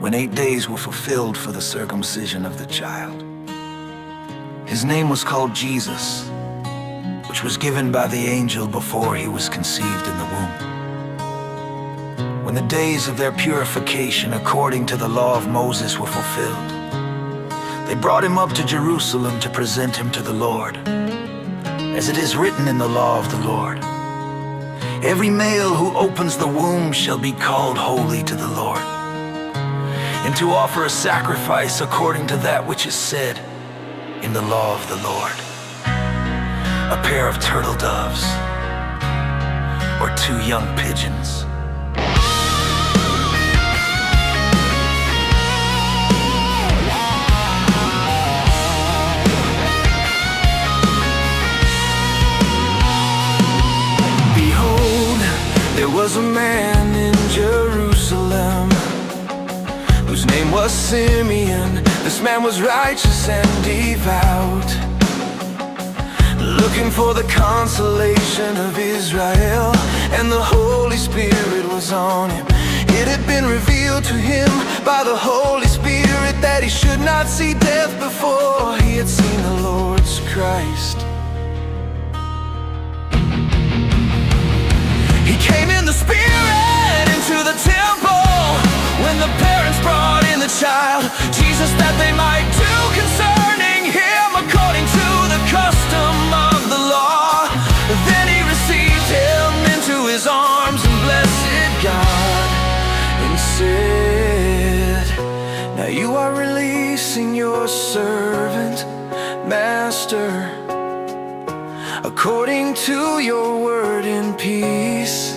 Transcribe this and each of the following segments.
when 8 days were fulfilled for the circumcision of the child. His name was called Jesus, which was given by the angel before he was conceived in the womb. When the days of their purification according to the law of Moses were fulfilled, they brought him up to Jerusalem to present him to the Lord, as it is written in the law of the Lord. Every male who opens the womb shall be called holy to the Lord, and to offer a sacrifice according to that which is said in the law of the Lord, a pair of turtle doves or 2 young pigeons. There was a man in Jerusalem whose name was Simeon. This man was righteous and devout, looking for the consolation of Israel, and the Holy Spirit was on him. It had been revealed to him by the Holy Spirit that he should not see death before he had seen the Lord's Christ. He came in the Spirit into the temple when the parents brought in the child, Jesus, that they might do concerning him according to the custom of the law. Then he received him into his arms and blessed God and said, "Now you are releasing your servant, Master, according to your word in peace.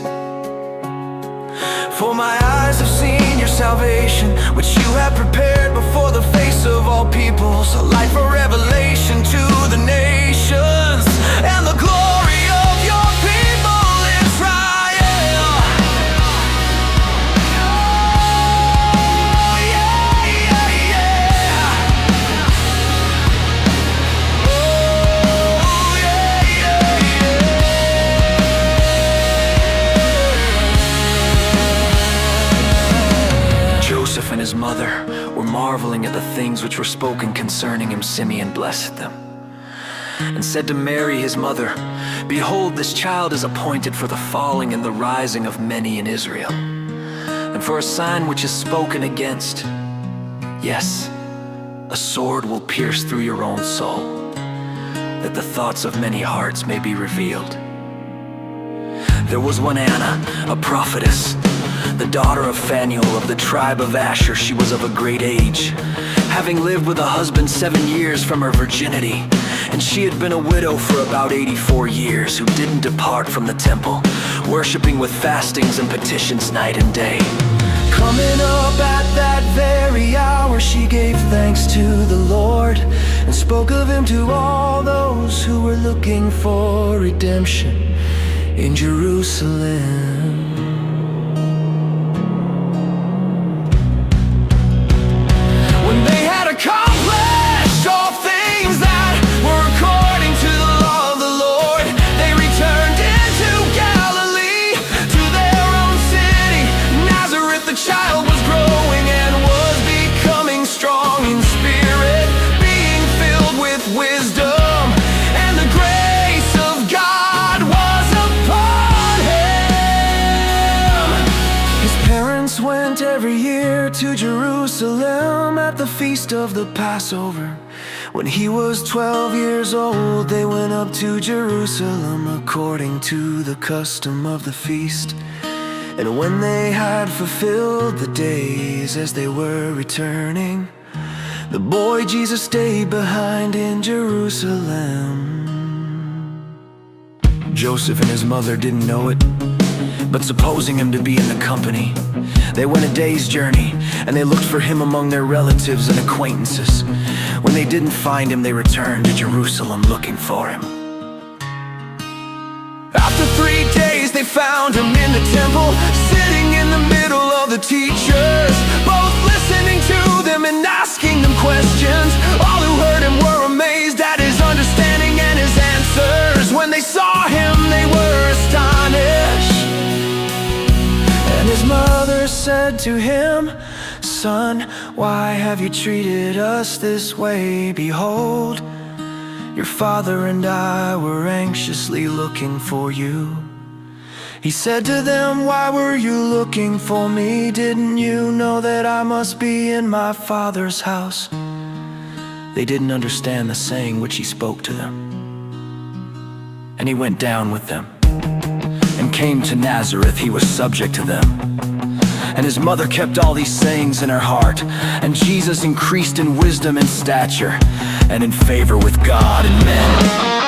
For my eyes have seen your salvation, which you have prepared before the face of all peoples, a light for revelation to the nations, and the glory of your people Israel." Oh, yeah, yeah, yeah. Oh, yeah, yeah, yeah. Joseph and his mother were marveling at the things which were spoken concerning him. Simeon blessed them and said to Mary his mother, "Behold, this child is appointed for the falling and the rising of many in Israel, and for a sign which is spoken against. Yes, a sword will pierce through your own soul, that the thoughts of many hearts may be revealed." There was one Anna, a prophetess, the daughter of Phanuel of the tribe of Asher. She was of a great age, having lived with a husband 7 years from her virginity, and she had been a widow for about 84 years, who didn't depart from the temple, worshiping with fastings and petitions night and day. Coming up at that very hour, she gave thanks to the Lord and spoke of him to all those who were looking for redemption in Jerusalem. Accomplished all things that were according to the law of the Lord, they returned into Galilee to their own city Nazareth. The child was growing and was becoming strong in spirit, being filled with wisdom, and the grace of God was upon him. His parents went every year to Jerusalem at the feast of the Passover. When he was 12 years old, they went up to Jerusalem according to the custom of the feast. And when they had fulfilled the days as they were returning, the boy Jesus stayed behind in Jerusalem. Joseph and his mother didn't know it, but supposing him to be in the company, they went a day's journey, and they looked for him among their relatives and acquaintances. When they didn't find him, they returned to Jerusalem looking for him. After 3 days, they found him in the temple, sitting in the middle of the teachers, both listening to them and asking them questions. All who heard him were amazed at his understanding and his answers. When they saw him, they were astonished. And his mother said to him, "Son, why have you treated us this way? Behold, your father and I were anxiously looking for you." He said to them, "Why were you looking for me? Didn't you know that I must be in my Father's house?" They didn't understand the saying which he spoke to them. And he went down with them, and came to Nazareth. He was subject to them. And his mother kept all these sayings in her heart. And Jesus increased in wisdom and stature, and in favor with God and men.